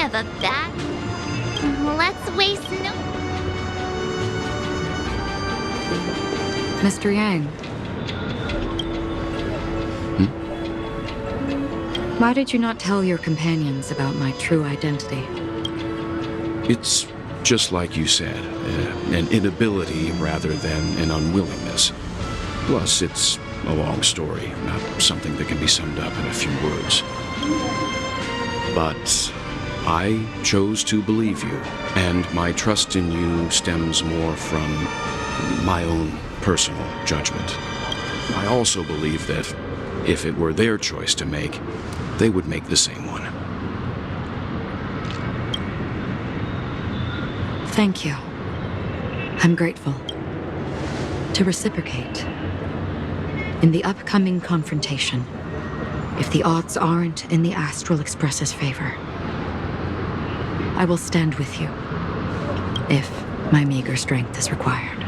of a bat. Let's waste no... Mr. Yang. Why did you not tell your companions about my true identity? It's just like you said, an inability rather than an unwillingness. Plus, it's a long story, not something that can be summed up in a few words. But I chose to believe you, and my trust in you stems more from my own personal judgment. I also believe that if it were their choice to make, they would make the same one. Thank you. I'm grateful. To reciprocate. In the upcoming confrontation, if the odds aren't in the Astral Express's favor, I will stand with you, if my meager strength is required.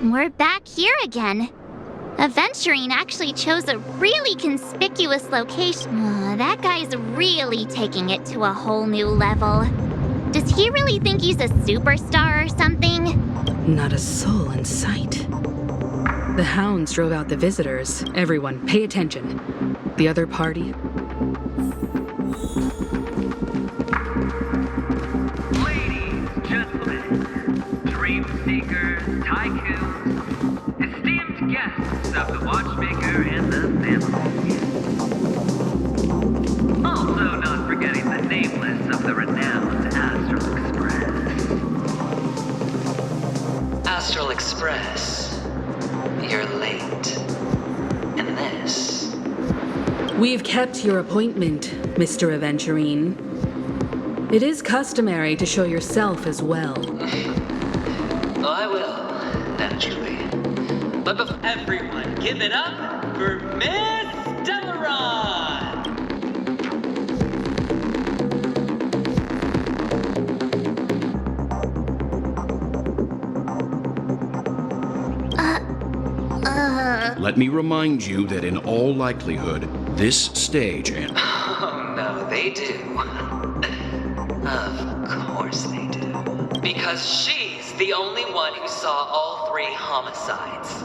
We're back here again. Aventurine actually chose a really conspicuous location. That guy's really taking it to a whole new level. Does he really think he's a superstar or something? Not a soul in sight. The hounds drove out the visitors. Everyone, pay attention. The other party... Ladies, gentlemen, dream seekers, tycoons, esteemed guests of the watchmaker and the family. Also not forgetting the nameless of the renowned Astral Express. Astral Express, you're late. And this... We've kept your appointment, Mr. Aventurine. It is customary to show yourself as well. Oh, I will, naturally. But before Everyone, give it up for Miss Delaron! Let me remind you that in all likelihood, this stage and... Oh, no, they do. Of course they do. Because she's the only one who saw all 3 homicides.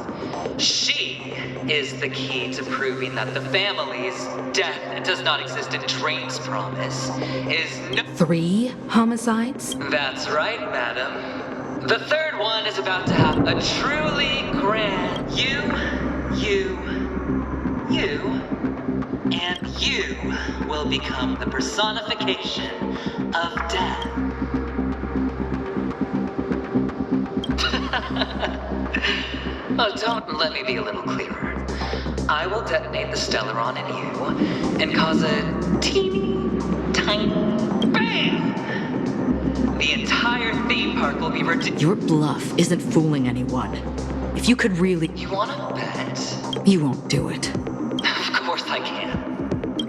She is the key to proving that the family's death does not exist in dreams promise is no... 3 homicides? That's right, madam. The 3rd one is about to have a truly grand... And you will become the personification of death. Oh, don't let me be a little clearer. I will detonate the Stellaron in you and cause a teeny, tiny bam! The entire theme park will be reduced. Your bluff isn't fooling anyone. If you could really... You wanna bet? You won't do it. Of course I can.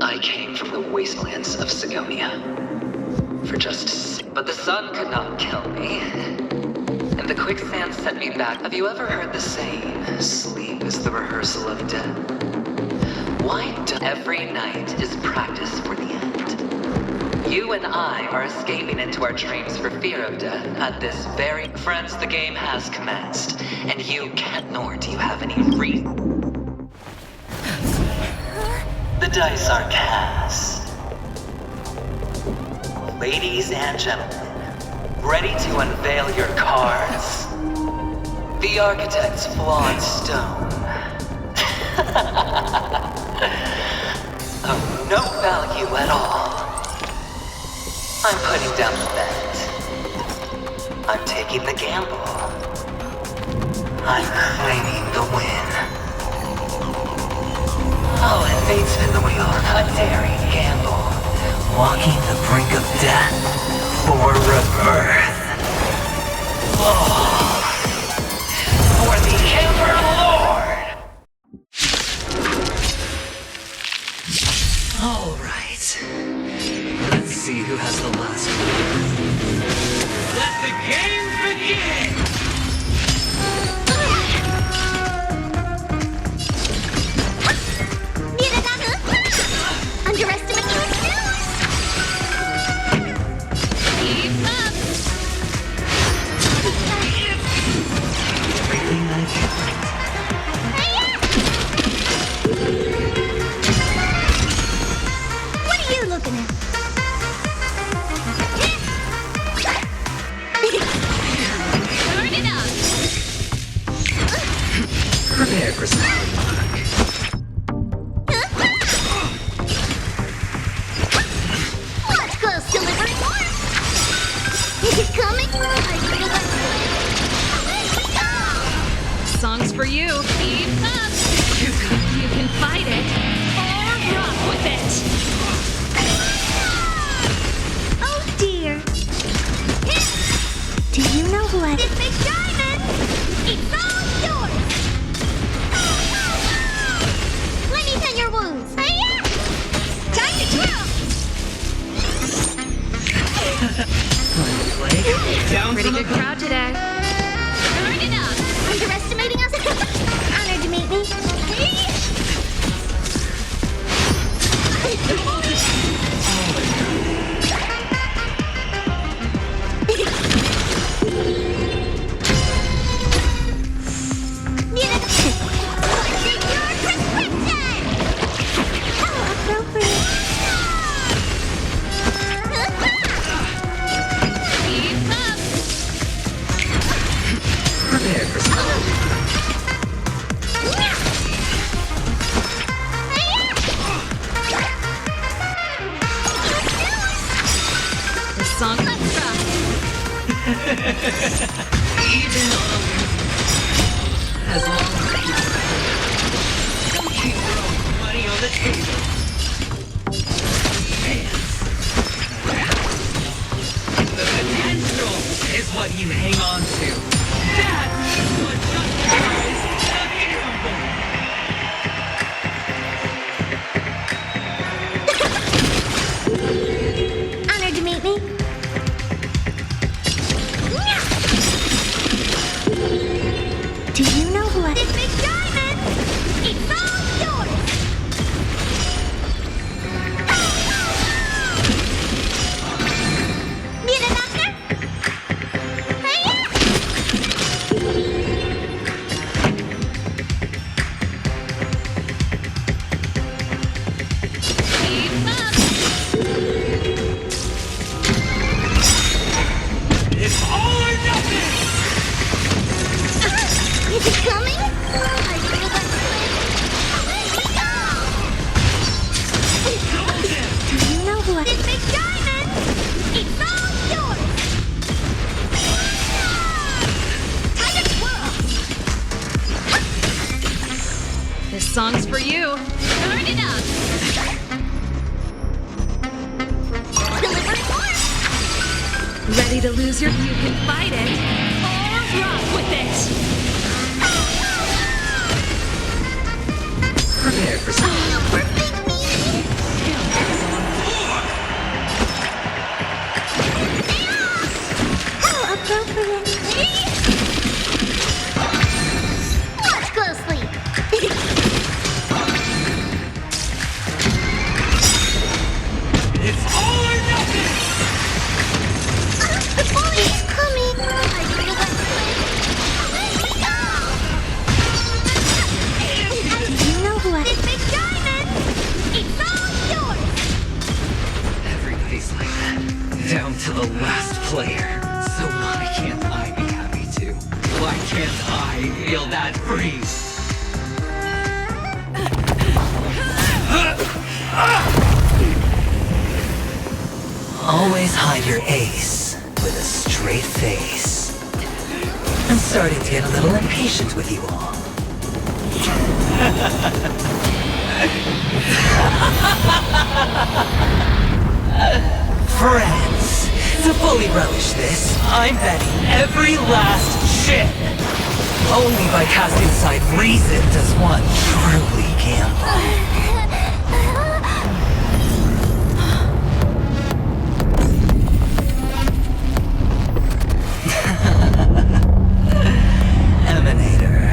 I came from the wastelands of Sigonia. For just... But the sun could not kill me. And the quicksand sent me back. Have you ever heard the saying, sleep is the rehearsal of death? Why do every night is practice for the end? You and I are escaping into our dreams for fear of death at this very... Friends, the game has commenced. And you can't, nor do you have any reason. The dice are cast. Ladies and gentlemen, ready to unveil your cards? The architect's flawed stone. Of no value at all. I'm putting down the bet. I'm taking the gamble. I'm claiming the win. Oh, and fate spin the wheel. A daring gamble. Walking the brink of death for rebirth. Oh, for the Emperor Lord! All right. for smiling back. Watch close, delivering more! Is it coming? I feel like... Let me go! Songs for you. Keep up. You can fight it or rock with it. Oh dear. Do you know what? This big diamond! It's all yours! Let me tend your wounds. Hiya! Time to twirl! Down Pretty from good above. crowd today. Turn it up! Underestimating us? Honored to meet me. Keep up. Prepare for smiling. The song let's rock. Even as long as you don't keep throwing money on the table. Chance. The potential is what you hang on to. That's what justifies the gamble. Honored to meet me. Do you know what? This big diamond! It's all yours! Mira, doctor? Keep up. It's all or nothing! Is it coming? I feel like let me go! Do you know what? This big diamond! It's all yours! Time to twirl! This song's for you. Turn it up! Delivering more! Ready to lose your... You can fight it or rock with it. Prepare for smiling. Perfect me! How appropriate! Watch closely! It's all or nothing! The bully is coming! I feel like let me go! You know what? This big diamond! It's all yours! Everybody's like that. Down to the last player. So why can't I be happy too? Why can't I feel that free? Always hide your ace with a straight face. I'm starting to get a little impatient with you all. Friends, to fully relish this, I'm betting every last chip. Only by casting aside reason does one truly gamble. Emanator,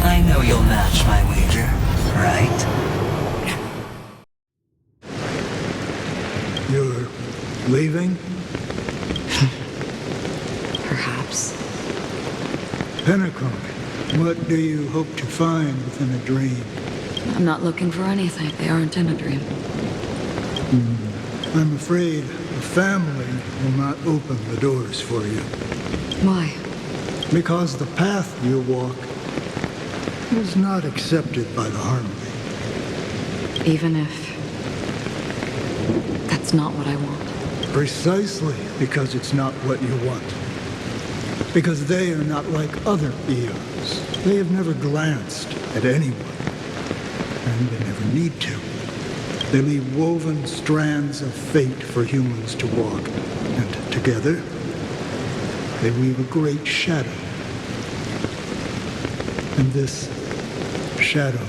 I know you'll match my wager, right? You're leaving? Perhaps. Penacony. What do you hope to find within a dream? I'm not looking for anything. They aren't in a dream. I'm afraid the family will not open the doors for you. Why? Because the path you walk is not accepted by the Harmony. Even if that's not what I want. Precisely because it's not what you want. Because they are not like other eons. They have never glanced at anyone. And they never need to. They leave woven strands of fate for humans to walk. And together, they weave a great shadow. And this shadow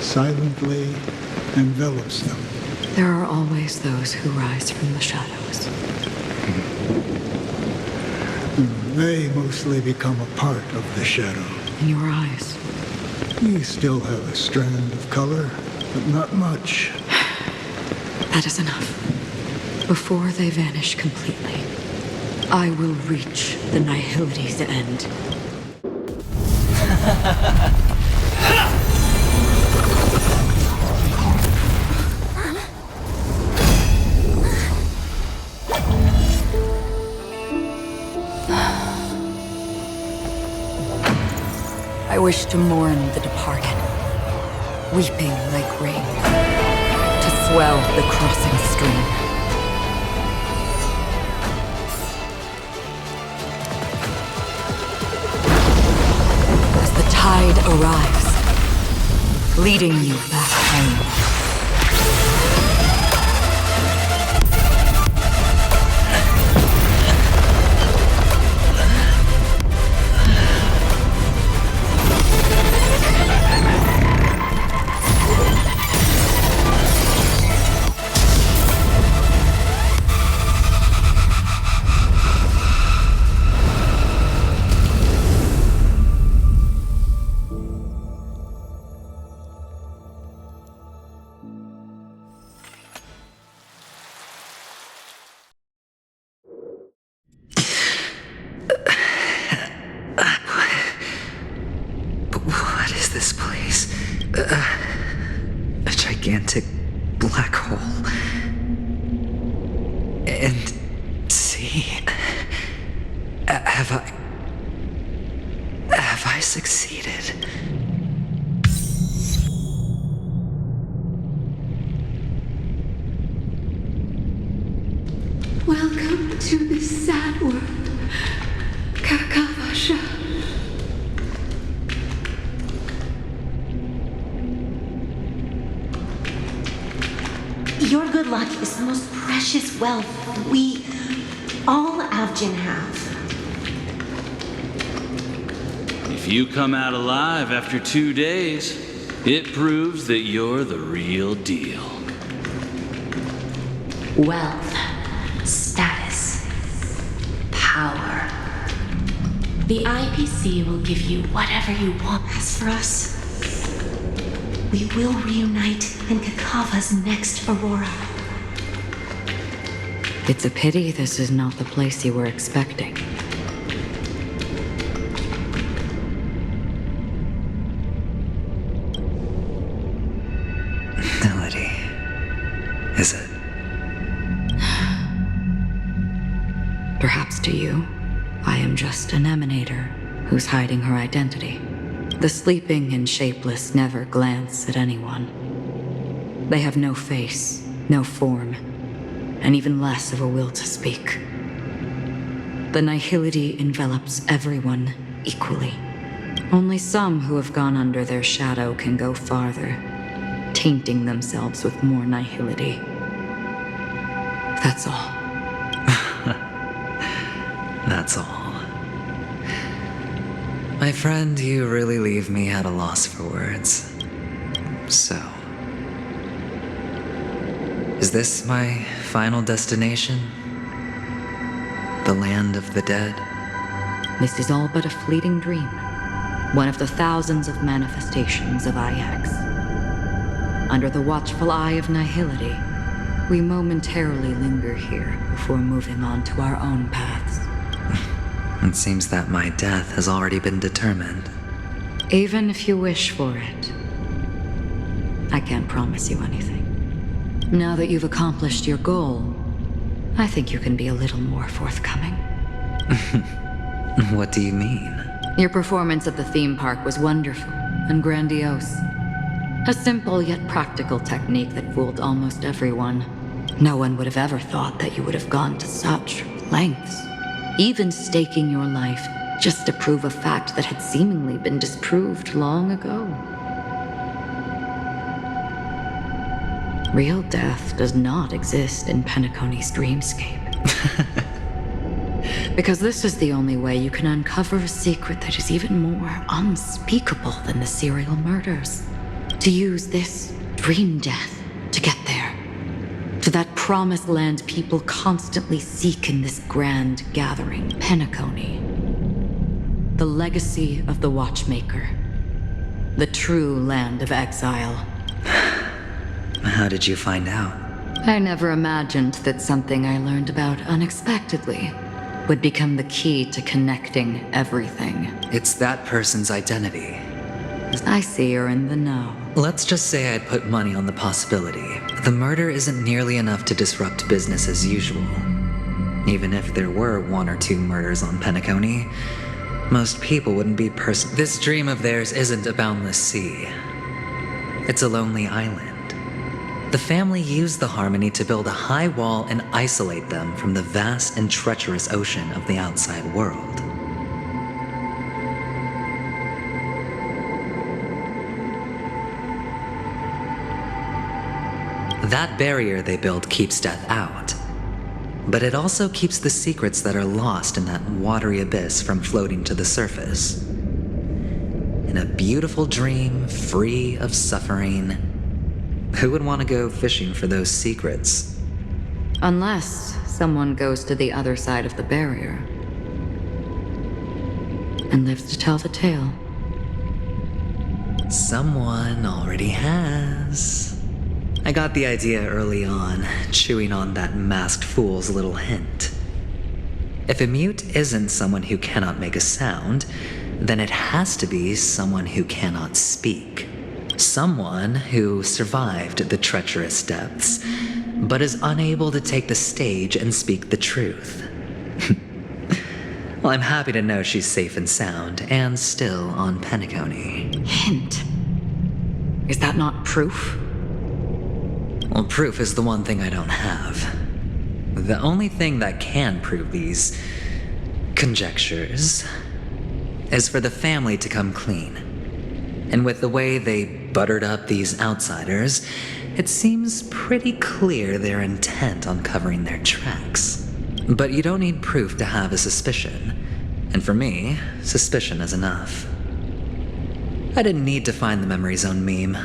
silently envelops them. There are always those who rise from the shadows. They mostly become a part of the shadow. In your eyes. You still have a strand of color, but not much. That is enough. Before they vanish completely, I will reach the Nihility's end. I wish to mourn the departed, weeping like rain, to swell the crossing stream. As the tide arrives, leading you back home. What is this place? A gigantic black hole. And see, have I succeeded? Welcome to this sad world, Kakavasha. Your good luck is the most precious wealth we, all Avgin, have. If you come out alive after 2 days, it proves that you're the real deal. Wealth, status, power. The IPC will give you whatever you want. As for us, we will reunite in Kakava's next Aurora. It's a pity this is not the place you were expecting. Melody. Is it? Perhaps to you, I am just an emanator who's hiding her identity. The sleeping and shapeless never glance at anyone. They have no face, no form, and even less of a will to speak. The nihility envelops everyone equally. Only some who have gone under their shadow can go farther, tainting themselves with more nihility. That's all. That's all. My friend, you really leave me at a loss for words. So, is this my final destination? The land of the dead? This is all but a fleeting dream. One of the thousands of manifestations of IX. Under the watchful eye of nihility, we momentarily linger here before moving on to our own paths. It seems that my death has already been determined. Even if you wish for it, I can't promise you anything. Now that you've accomplished your goal, I think you can be a little more forthcoming. What do you mean? Your performance at the theme park was wonderful and grandiose. A simple yet practical technique that fooled almost everyone. No one would have ever thought that you would have gone to such lengths, even staking your life just to prove a fact that had seemingly been disproved long ago. Real death does not exist in Penacony's dreamscape. Because this is the only way you can uncover a secret that is even more unspeakable than the serial murders. To use this dream death to get there. To that promised land people constantly seek in this grand gathering, Penacony. The legacy of the Watchmaker. The true land of exile. How did you find out? I never imagined that something I learned about unexpectedly would become the key to connecting everything. It's that person's identity. I see you're in the know. Let's just say I'd put money on the possibility. The murder isn't nearly enough to disrupt business as usual. Even if there were 1 or 2 murders on Penacony, most people wouldn't be This dream of theirs isn't a boundless sea. It's a lonely island. The family used the Harmony to build a high wall and isolate them from the vast and treacherous ocean of the outside world. That barrier they built keeps death out, but it also keeps the secrets that are lost in that watery abyss from floating to the surface. In a beautiful dream, free of suffering, who would want to go fishing for those secrets? Unless someone goes to the other side of the barrier and lives to tell the tale. Someone already has. I got the idea early on, chewing on that masked fool's little hint. If a mute isn't someone who cannot make a sound, then it has to be someone who cannot speak. Someone who survived the treacherous depths, but is unable to take the stage and speak the truth. Well, I'm happy to know she's safe and sound, and still on Penacony. Hint? Is that not proof? Well, proof is the one thing I don't have. The only thing that can prove these conjectures is for the family to come clean. And with the way they buttered up these outsiders, it seems pretty clear they're intent on covering their tracks. But you don't need proof to have a suspicion. And for me, suspicion is enough. I didn't need to find the Memory Zone meme.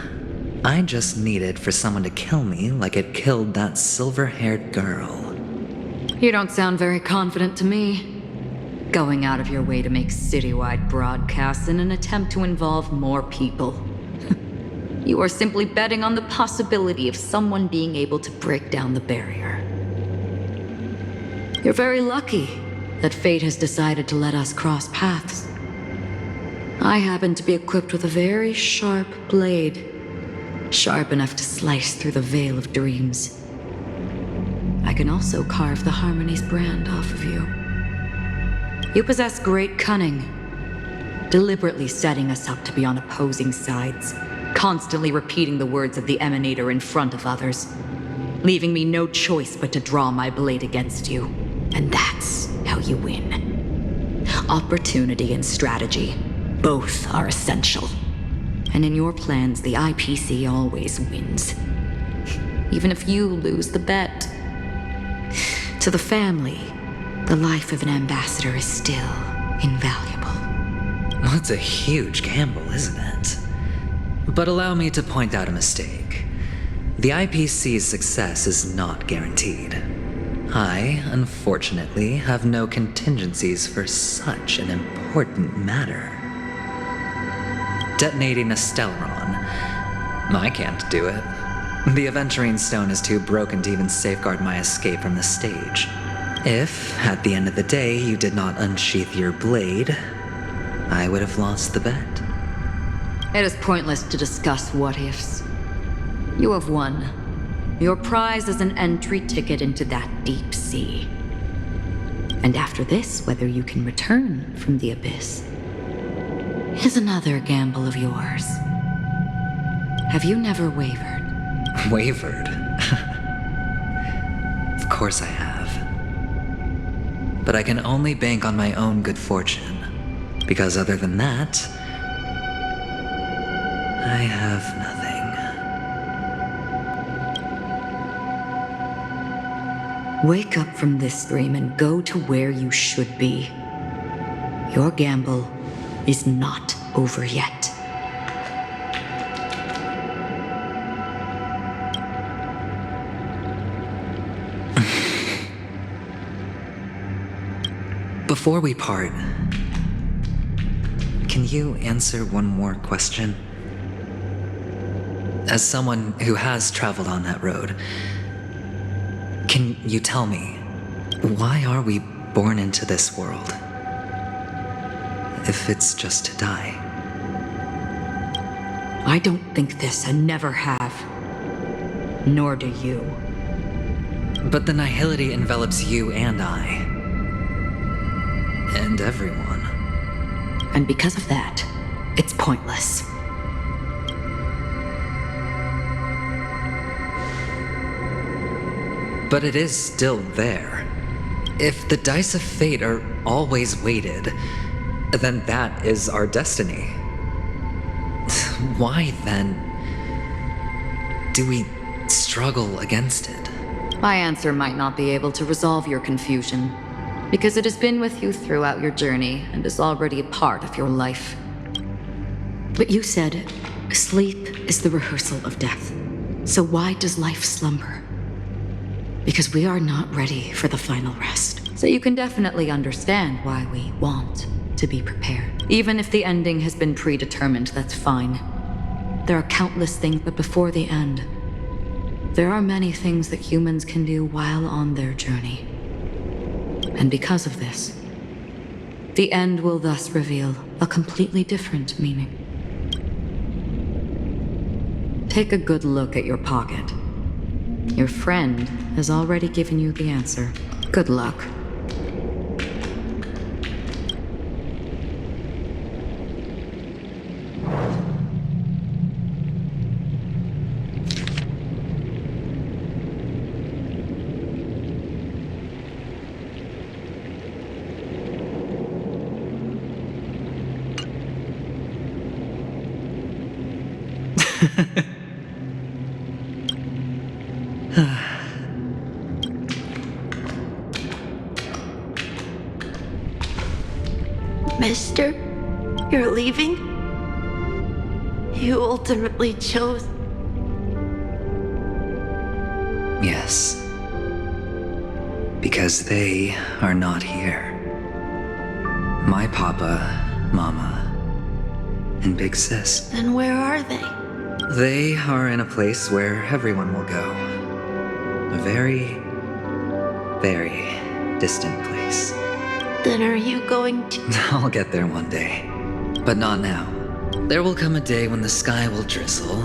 I just needed for someone to kill me like it killed that silver-haired girl. You don't sound very confident to me. Going out of your way to make citywide broadcasts in an attempt to involve more people. You are simply betting on the possibility of someone being able to break down the barrier. You're very lucky that fate has decided to let us cross paths. I happen to be equipped with a very sharp blade, sharp enough to slice through the veil of dreams. I can also carve the Harmony's brand off of you. You possess great cunning, deliberately setting us up to be on opposing sides, constantly repeating the words of the Emanator in front of others, leaving me no choice but to draw my blade against you. And that's how you win. Opportunity and strategy, both are essential. And in your plans, the IPC always wins. Even if you lose the bet. To the family, the life of an ambassador is still invaluable. Well, it's a huge gamble, isn't it? But allow me to point out a mistake. The IPC's success is not guaranteed. I, unfortunately, have no contingencies for such an important matter. Detonating a Stellaron. I can't do it. The Aventurine Stone is too broken to even safeguard my escape from the stage. If, at the end of the day, you did not unsheath your blade, I would have lost the bet. It is pointless to discuss what-ifs. You have won. Your prize is an entry ticket into that deep sea. And after this, whether you can return from the abyss is another gamble of yours. Have you never wavered? Wavered? Of course I have. But I can only bank on my own good fortune. Because other than that, I have nothing. Wake up from this dream and go to where you should be. Your gamble is not over yet. Before we part, can you answer one more question? As someone who has traveled on that road, can you tell me, why are we born into this world? If it's just to die. I don't think this and never have. Nor do you. But the nihility envelops you and I. And everyone. And because of that, it's pointless. But it is still there. If the dice of fate are always weighted, then that is our destiny. Why then do we struggle against it? My answer might not be able to resolve your confusion, because it has been with you throughout your journey and is already a part of your life. But you said, sleep is the rehearsal of death. So why does life slumber? Because we are not ready for the final rest. So you can definitely understand why we want to be prepared. Even if the ending has been predetermined, that's fine. There are countless things, but before the end, there are many things that humans can do while on their journey. And because of this, the end will thus reveal a completely different meaning. Take a good look at your pocket. Your friend has already given you the answer. Good luck. Mister, you're leaving? You ultimately chose... Yes. Because they are not here. My papa, mama, and big sis. Then where are they? They are in a place where everyone will go. A very, very distant place. Then are you going to... I'll get there one day. But not now. There will come a day when the sky will drizzle,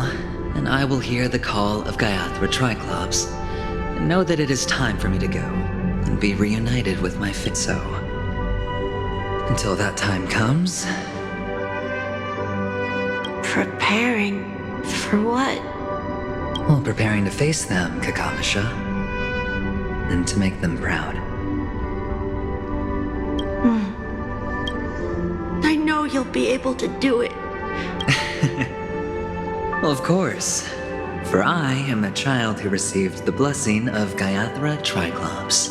and I will hear the call of Gaiathra Triclops, and know that it is time for me to go, and be reunited with my Fitzo. Until that time comes... Preparing for what? Well, preparing to face them, Kakamisha. And to make them proud. I know you'll be able to do it. Well, of course. For I am the child who received the blessing of Gaiathra Triclops.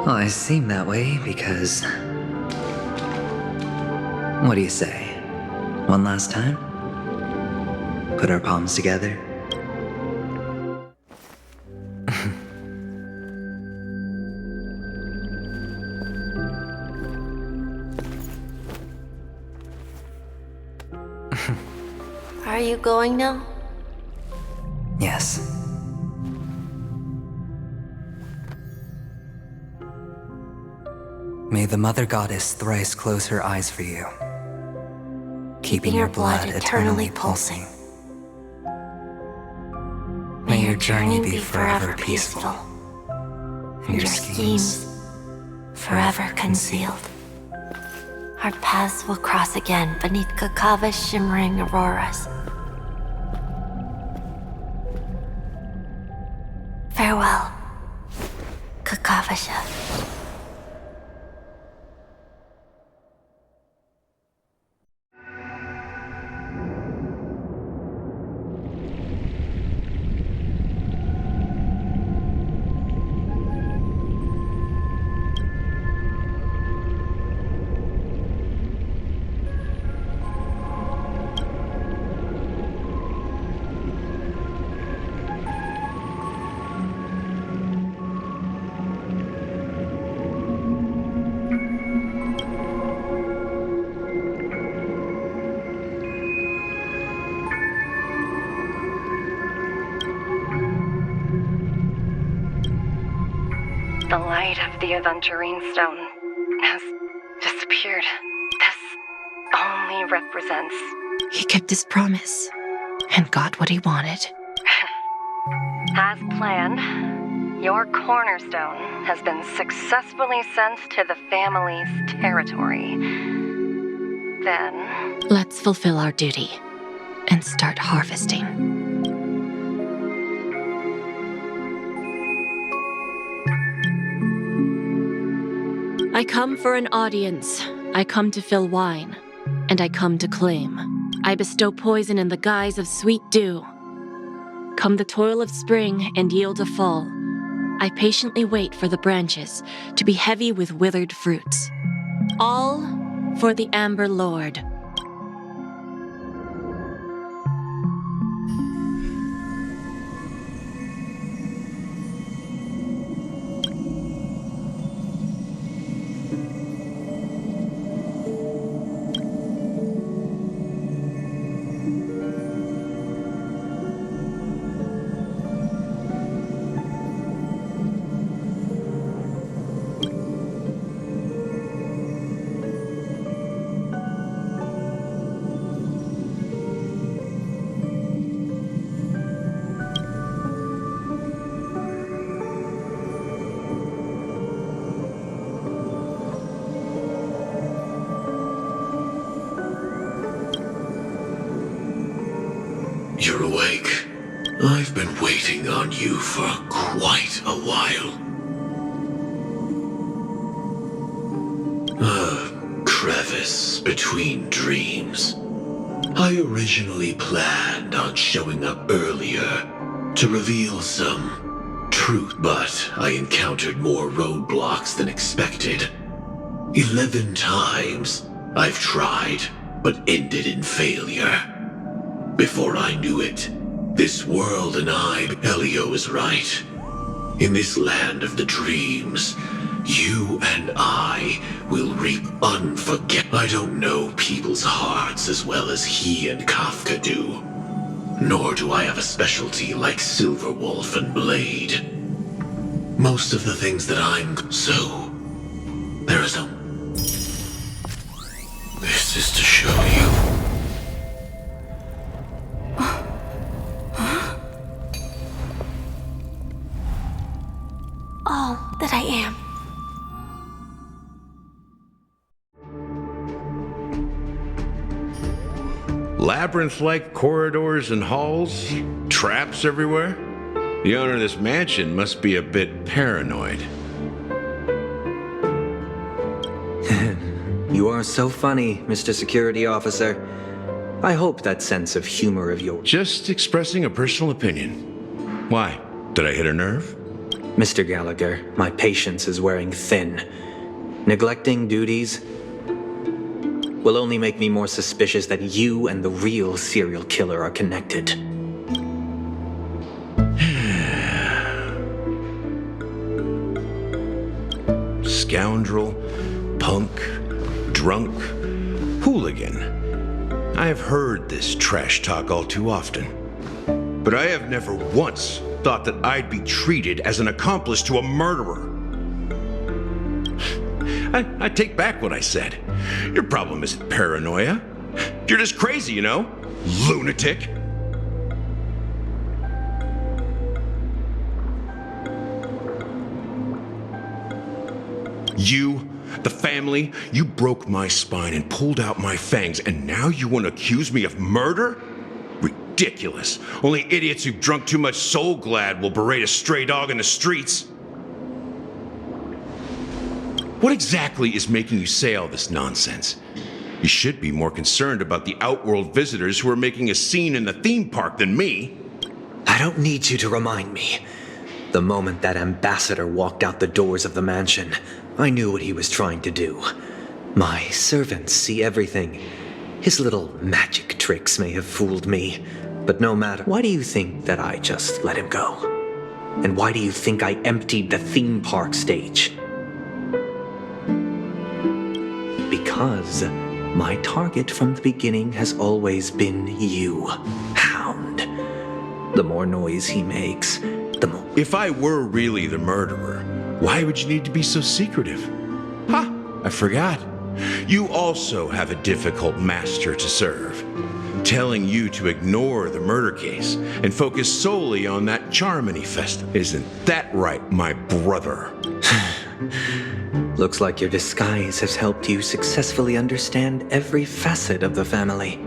Well, I seem that way because... What do you say? One last time? Put our palms together? Are you going now? Yes. May the Mother Goddess thrice close her eyes for you, keeping your blood eternally pulsing. May your journey be forever peaceful, and your schemes forever concealed. Our paths will cross again beneath Kakava's shimmering auroras. Farewell, Kakavasha. The light of the Aventurine Stone has disappeared. This only represents... He kept his promise and got what he wanted. As planned, your cornerstone has been successfully sent to the family's territory. Then... Let's fulfill our duty and start harvesting. I come for an audience. I come to fill wine, and I come to claim. I bestow poison in the guise of sweet dew. Come the toil of spring and yield a fall. I patiently wait for the branches to be heavy with withered fruits. All for the Amber Lord. You're awake. I've been waiting on you for quite a while. A crevice between dreams. I originally planned on showing up earlier to reveal some truth, but I encountered more roadblocks than expected. 11 times I've tried, but ended in failure. Before I knew it, this world and I, Elio is right. In this land of the dreams, you and I will reap I don't know people's hearts as well as he and Kafka do. Nor do I have a specialty like Silverwolf and Blade. Most of the things that so, there is This is to show you. All that I am. Labyrinth-like corridors and halls, traps everywhere. The owner of this mansion must be a bit paranoid. You are so funny, Mr. Security Officer. I hope that sense of humor of yours... Just expressing a personal opinion. Why? Did I hit a nerve? Mr. Gallagher, my patience is wearing thin. Neglecting duties will only make me more suspicious that you and the real serial killer are connected. Scoundrel, punk, drunk, hooligan. I have heard this trash talk all too often. But I have never once thought that I'd be treated as an accomplice to a murderer. I take back what I said. Your problem isn't paranoia. You're just crazy, you know? Lunatic. You, the family, you broke my spine and pulled out my fangs, and now you want to accuse me of murder? Ridiculous. Only idiots who've drunk too much Soul Glad will berate a stray dog in the streets. What exactly is making you say all this nonsense? You should be more concerned about the Outworld visitors who are making a scene in the theme park than me. I don't need you to remind me. The moment that ambassador walked out the doors of the mansion, I knew what he was trying to do. My servants see everything. His little magic tricks may have fooled me, but no matter. Why do you think that I just let him go? And why do you think I emptied the theme park stage? Because my target from the beginning has always been you, Hound. The more noise he makes, the more... If I were really the murderer, why would you need to be so secretive? Ha! I forgot. You also have a difficult master to serve, telling you to ignore the murder case and focus solely on that Charmony festival. Isn't that right, my brother? Looks like your disguise has helped you successfully understand every facet of the family.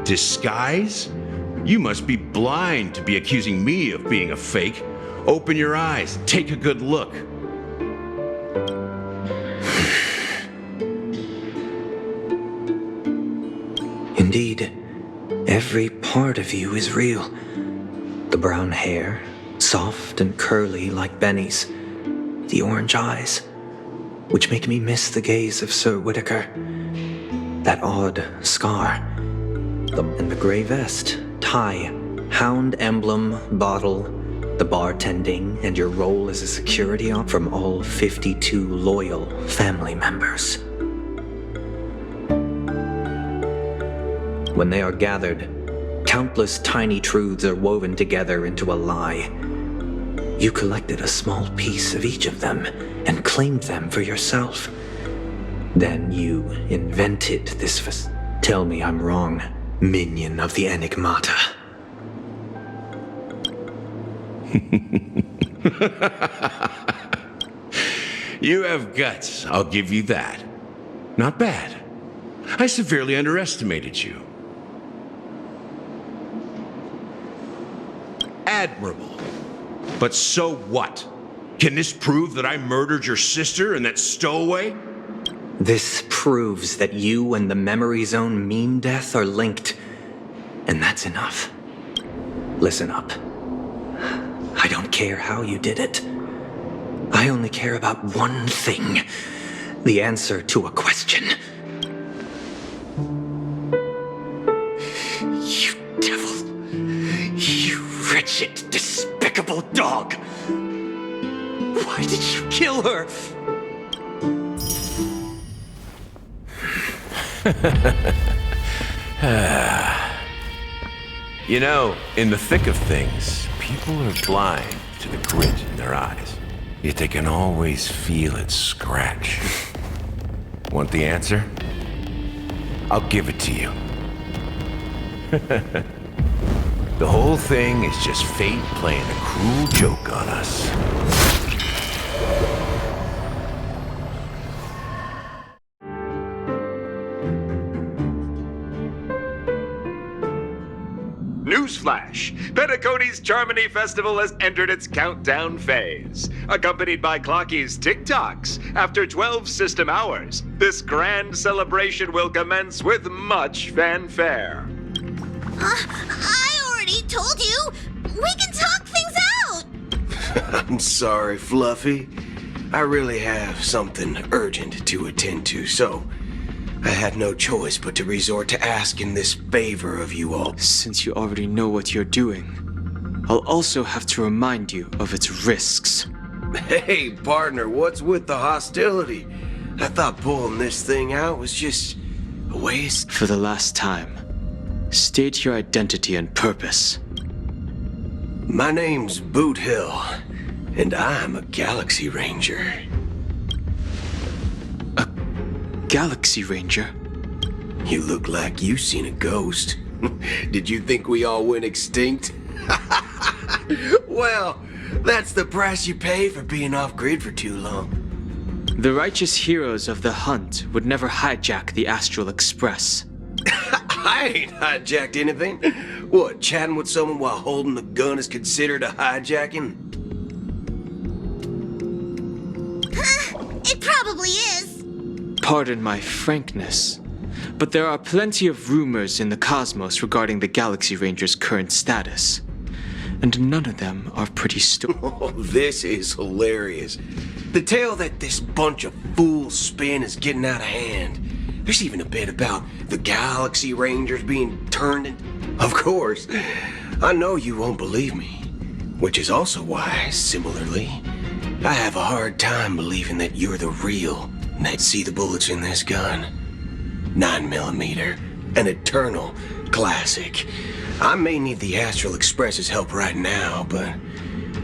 Disguise? You must be blind to be accusing me of being a fake. Open your eyes, take a good look. Indeed, every part of you is real. The brown hair, soft and curly like Benny's. The orange eyes, which make me miss the gaze of Sir Whitaker. That odd scar. And the gray vest, tie, hound emblem, bottle, the bartending, and your role as a security officer from all 52 loyal family members. When they are gathered, countless tiny truths are woven together into a lie. You collected a small piece of each of them and claimed them for yourself. Then you invented this. Tell me I'm wrong, minion of the Enigmata. You have guts, I'll give you that. Not bad. I severely underestimated you. Admirable. But so what? Can this prove that I murdered your sister and that stowaway? This proves that you and the Memory Zone meme death are linked, and that's enough. Listen up. I don't care how you did it. I only care about one thing. The answer to a question. You devil. You wretched, despicable dog. Why did you kill her? You know, in the thick of things, people are blind to the grit in their eyes. Yet they can always feel it scratch. Want the answer? I'll give it to you. The whole thing is just fate playing a cruel joke on us. Newsflash! Penacony's Charmony Festival has entered its countdown phase. Accompanied by Clocky's TikToks, after 12 system hours, this grand celebration will commence with much fanfare. I already told you! We can talk things out! I'm sorry, Fluffy. I really have something urgent to attend to, so I had no choice but to resort to asking this favor of you all. Since you already know what you're doing, I'll also have to remind you of its risks. Hey, partner, what's with the hostility? I thought pulling this thing out was just a waste. For the last time, state your identity and purpose. My name's Boot Hill, and I'm a Galaxy Ranger. Galaxy Ranger? You look like you've seen a ghost. Did you think we all went extinct? Well, that's the price you pay for being off-grid for too long. The righteous heroes of the hunt would never hijack the Astral Express. I ain't hijacked anything. What, chatting with someone while holding a gun is considered a hijacking? It probably is. Pardon my frankness, but there are plenty of rumors in the cosmos regarding the Galaxy Ranger's current status. And none of them are pretty Oh, this is hilarious. The tale that this bunch of fools spin is getting out of hand. There's even a bit about the Galaxy Rangers being turned in. Of course, I know you won't believe me. Which is also why, similarly, I have a hard time believing that you're the real. See the bullets in this gun? 9mm, an eternal classic. I may need the Astral Express's help right now, but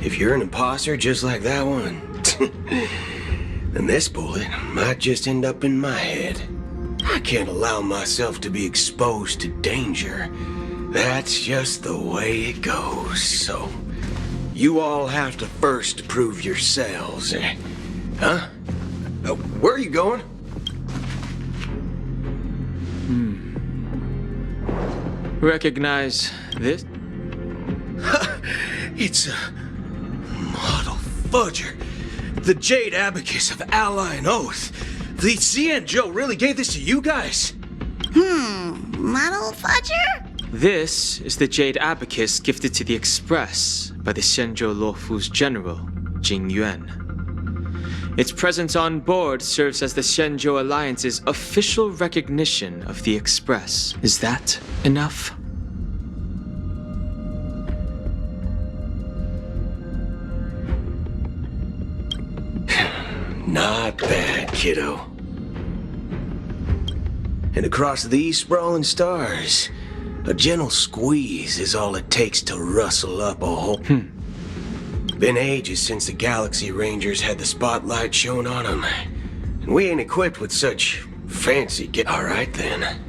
if you're an imposter just like that one, then this bullet might just end up in my head. I can't allow myself to be exposed to danger. That's just the way it goes, so you all have to first prove yourselves, eh? Huh? Where are you going? Recognize this? It's a model fudger. The Jade Abacus of Ally and Oath. The Xianzhou really gave this to you guys? Model fudger? This is the Jade Abacus gifted to the Express by the Xianzhou Luofu's general, Jing Yuan. Its presence on board serves as the Xianzhou Alliance's official recognition of the Express. Is that enough? Not bad, kiddo. And across these sprawling stars, a gentle squeeze is all it takes to rustle up a whole... Been ages since the Galaxy Rangers had the spotlight shown on them. And we ain't equipped with such fancy Alright then.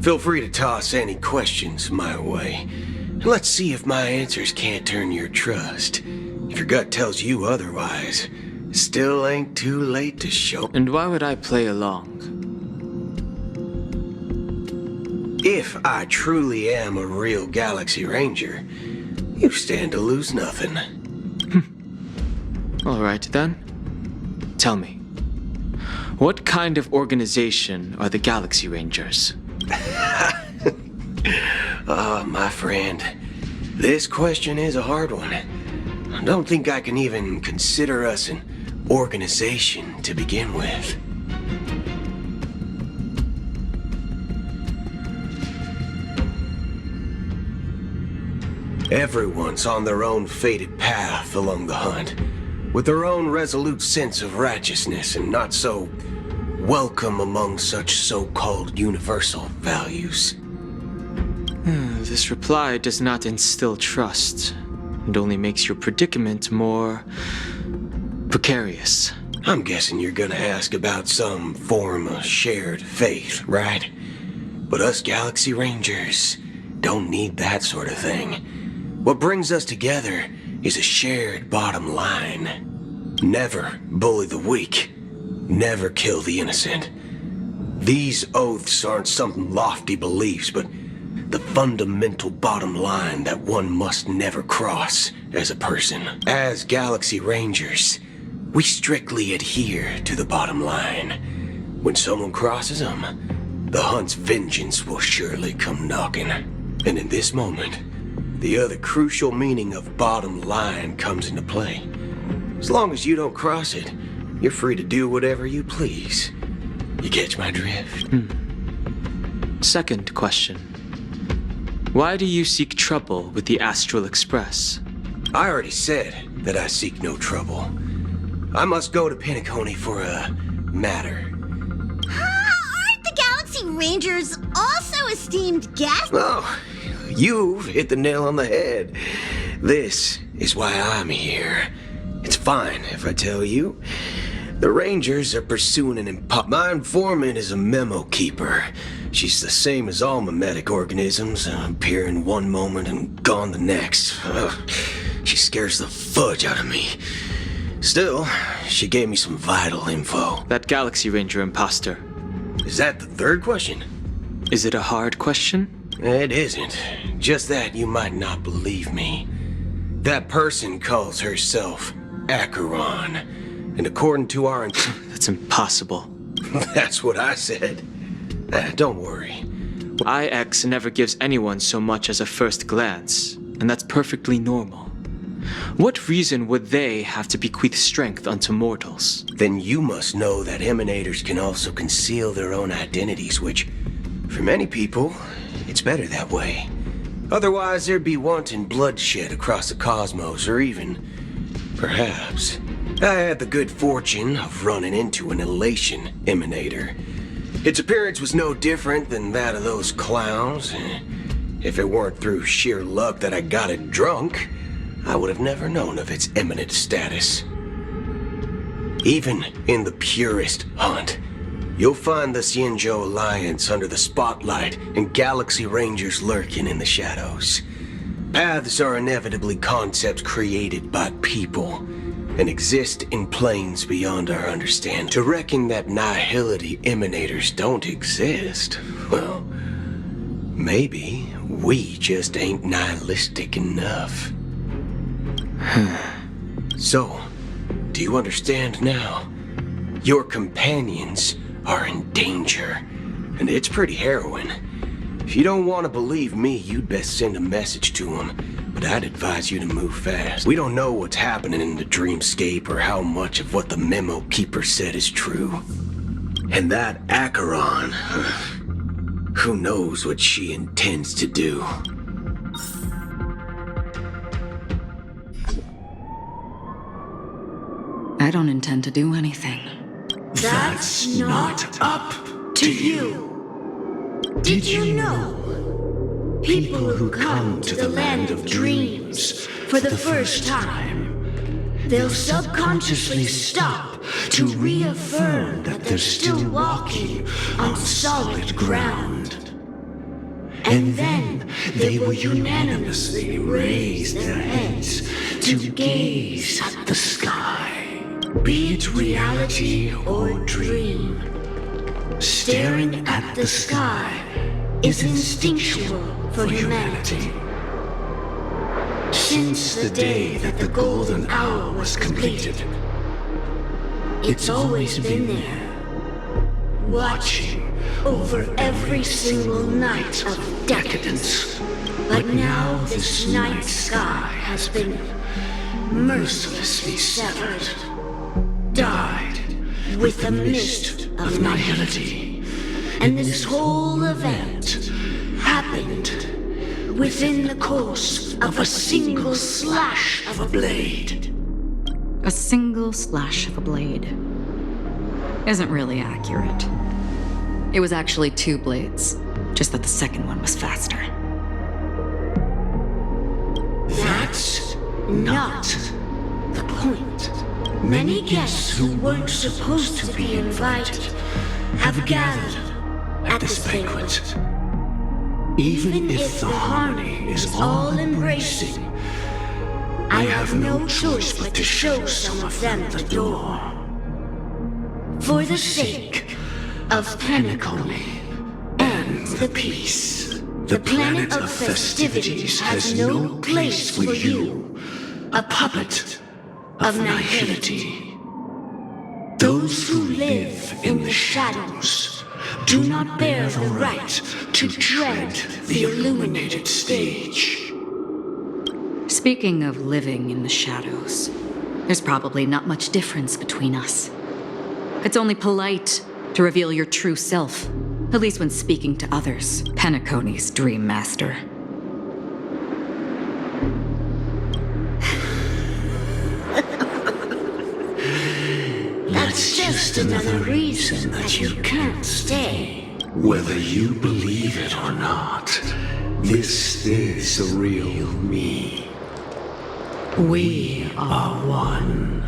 Feel free to toss any questions my way. And let's see if my answers can't turn your trust. If your gut tells you otherwise, still ain't too late to show... And why would I play along? If I truly am a real Galaxy Ranger, you stand to lose nothing. All right, then. Tell me, what kind of organization are the Galaxy Rangers? Oh, my friend, this question is a hard one. I don't think I can even consider us an organization to begin with. Everyone's on their own fated path along the hunt, with their own resolute sense of righteousness and not so welcome among such so-called universal values. This reply does not instill trust, and only makes your predicament more precarious. I'm guessing you're gonna ask about some form of shared faith, right? But us Galaxy Rangers don't need that sort of thing. What brings us together is a shared bottom line. Never bully the weak. Never kill the innocent. These oaths aren't some lofty beliefs, but the fundamental bottom line that one must never cross as a person. As Galaxy Rangers, we strictly adhere to the bottom line. When someone crosses them, the hunt's vengeance will surely come knocking. And in this moment, the other crucial meaning of bottom line comes into play. As long as you don't cross it, you're free to do whatever you please. You catch my drift? Second question. Why do you seek trouble with the Astral Express? I already said that I seek no trouble. I must go to Penacony for a matter. Aren't the Galaxy Rangers also esteemed guests? Oh, you've hit the nail on the head. This is why I'm here. It's fine if I tell you. The Rangers are pursuing an My informant is a memo keeper. She's the same as all mimetic organisms, appearing one moment and gone the next. Ugh, she scares the fudge out of me. Still, she gave me some vital info. That Galaxy Ranger imposter. Is that the third question? Is it a hard question? It isn't. Just that you might not believe me. That person calls herself Acheron. And according to our... That's impossible. That's what I said. Don't worry. IX never gives anyone so much as a first glance, and that's perfectly normal. What reason would they have to bequeath strength unto mortals? Then you must know that emanators can also conceal their own identities, which, for many people, it's better that way. Otherwise, there'd be wanton bloodshed across the cosmos, or even, perhaps, I had the good fortune of running into an elation emanator. Its appearance was no different than that of those clowns. If it weren't through sheer luck that I got it drunk, I would have never known of its eminent status. Even in the purest hunt, you'll find the Xianzhou Alliance under the spotlight and Galaxy Rangers lurking in the shadows. Paths are inevitably concepts created by people and exist in planes beyond our understanding. To reckon that nihility emanators don't exist, well, maybe we just ain't nihilistic enough. So, do you understand now? Your companions are in danger, and it's pretty harrowing. If you don't want to believe me, you'd best send a message to them, but I'd advise you to move fast. We don't know what's happening in the dreamscape or how much of what the memo keeper said is true. And that Acheron, who knows what she intends to do. I don't intend to do anything. That's not up to you. Did you know? People who come to the land of dreams for the first time, they'll subconsciously stop to reaffirm that they're still walking on solid ground. And then they will unanimously raise their heads to gaze at the sky. Be it reality or dream, staring at the sky is instinctual for humanity. Since the day that the golden hour was completed, it's always been there, watching over every single night of decadence. But now this night sky has been mercilessly severed. Died with the mist of nihility. And this whole event happened within the course of a single slash of a blade. A single slash of a blade isn't really accurate. It was actually 2 blades, just that the second one was faster. That's not the point. Many guests who weren't supposed to be invited have gathered at this banquet. Even if the harmony is all-embracing, I have no choice but to show some of them the door. For the sake of Penacony and the peace, the planet of festivities has no place for you, a puppet of nihility. Those who live in the shadows do not bear the right to tread the illuminated stage. Speaking of living in the shadows, there's probably not much difference between us. It's only polite to reveal your true self, at least when speaking to others, Penacony's Dream Master. That's just another reason that you can't stay. Whether you believe it or not, this is the real me. We are one.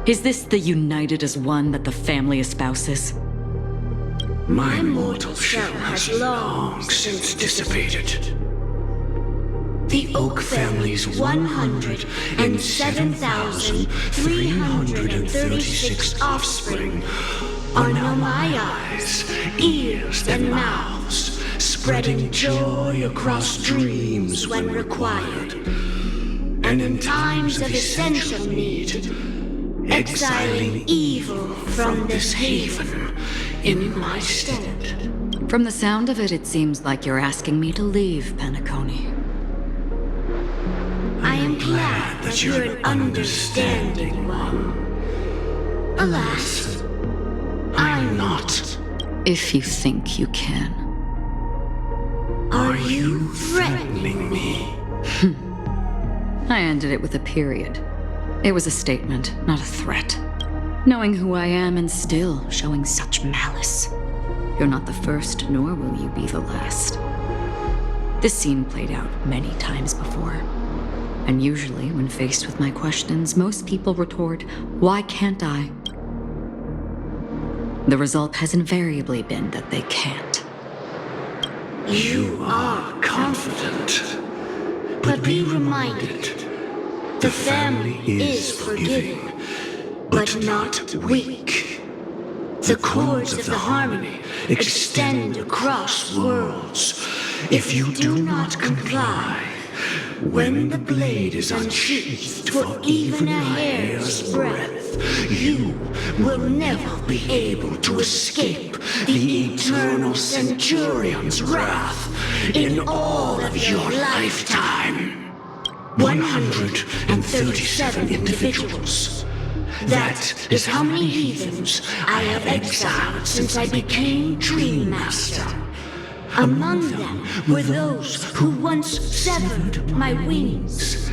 Is this the united as one that the family espouses? My mortal shell has long since dissipated. The Oak family's 107,336 offspring are now my eyes, ears, and mouths, spreading joy across dreams when required, and in times of essential need, exiling evil from this haven in my stead. From the sound of it, it seems like you're asking me to leave, Penacony. I am glad that you're an understanding one. Alas, I'm not. If you think you can. Are you threatening me? I ended it with a period. It was a statement, not a threat. Knowing who I am and still showing such malice. You're not the first, nor will you be the last. This scene played out many times before. And usually, when faced with my questions, most people retort, "Why can't I?" The result has invariably been that they can't. You are confident. But be reminded, the family is forgiving, but not weak. The cords of the harmony extend across worlds. If you do not comply, when the blade is unsheathed for even a hair's breadth, you will never be able to escape the eternal Centurion's wrath in all of your lifetime. 137 individuals. That is how many heathens I have exiled since I became Dream Master. Among them were those who once severed my wings,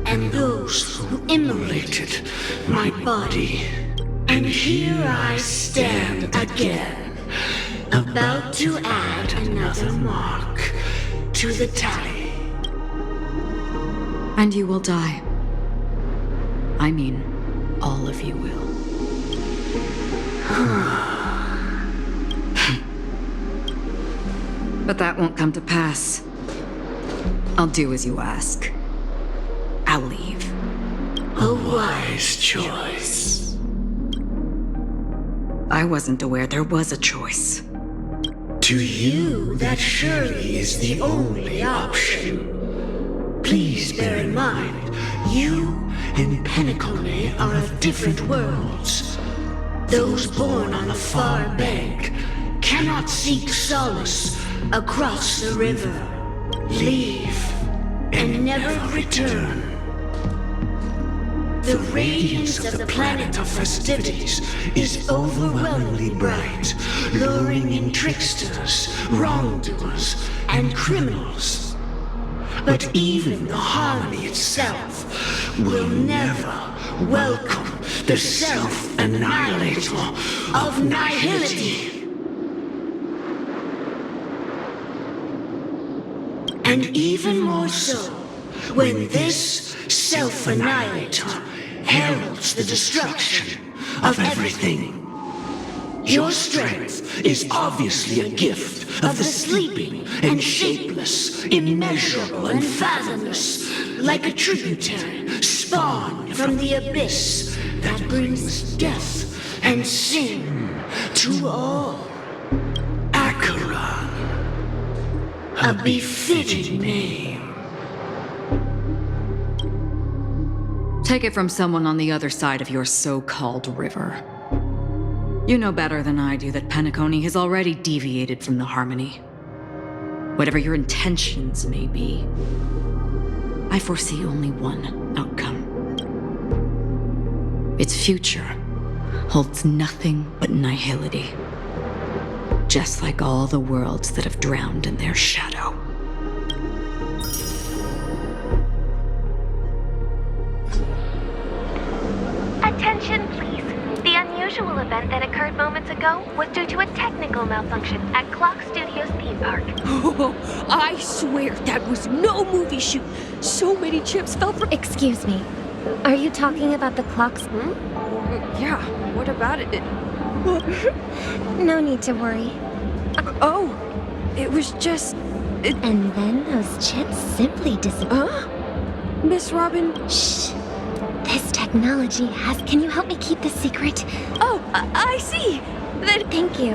and those who immolated my body. And here I stand again, about to add another mark to the tally. And you will die. I mean, all of you will. But that won't come to pass. I'll do as you ask. I'll leave. A wise choice. I wasn't aware there was a choice. To you, that surely is the only option. Please bear in mind, you and Penacony are of different worlds. Those born on a far bank cannot seek solace across the river. Leave and never return. The radiance of the planet of festivities is overwhelmingly bright, luring in tricksters, wrongdoers, and criminals. But even the harmony itself will never welcome the self-annihilator of nihility. And even more so, when this self-annihilator heralds the destruction of everything. Your strength is obviously a gift of the sleeping and shapeless, immeasurable and fathomless, like a tributary spawned from the abyss that brings death and sin to all. Acheron, a befitting name. Take it from someone on the other side of your so-called river. You know better than I do that Penacony has already deviated from the harmony. Whatever your intentions may be, I foresee only one outcome. Its future holds nothing but nihility. Just like all the worlds that have drowned in their shadow. Attention, please. The unusual event that occurred moments ago was due to a technical malfunction at Clock Studios theme park. Oh, I swear that was no movie shoot. So many chips fell from... Excuse me. Are you talking about the clocks? Yeah, what about it? No need to worry. Oh, it was just... And then those chips simply disappear. Huh? Miss Robin? Shh. This technology has... Can you help me keep this secret? Oh, I see. Thank you.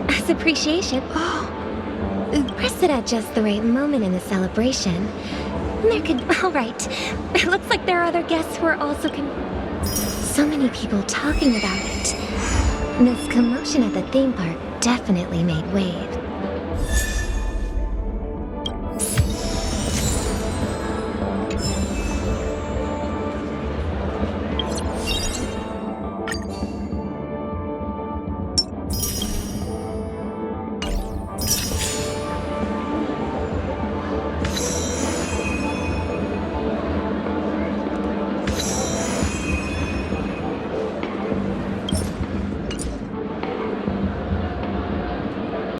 As appreciation. Press it at just the right moment in the celebration. There could... All right. It looks like there are other guests who are also so many people talking about it. This commotion at the theme park definitely made waves.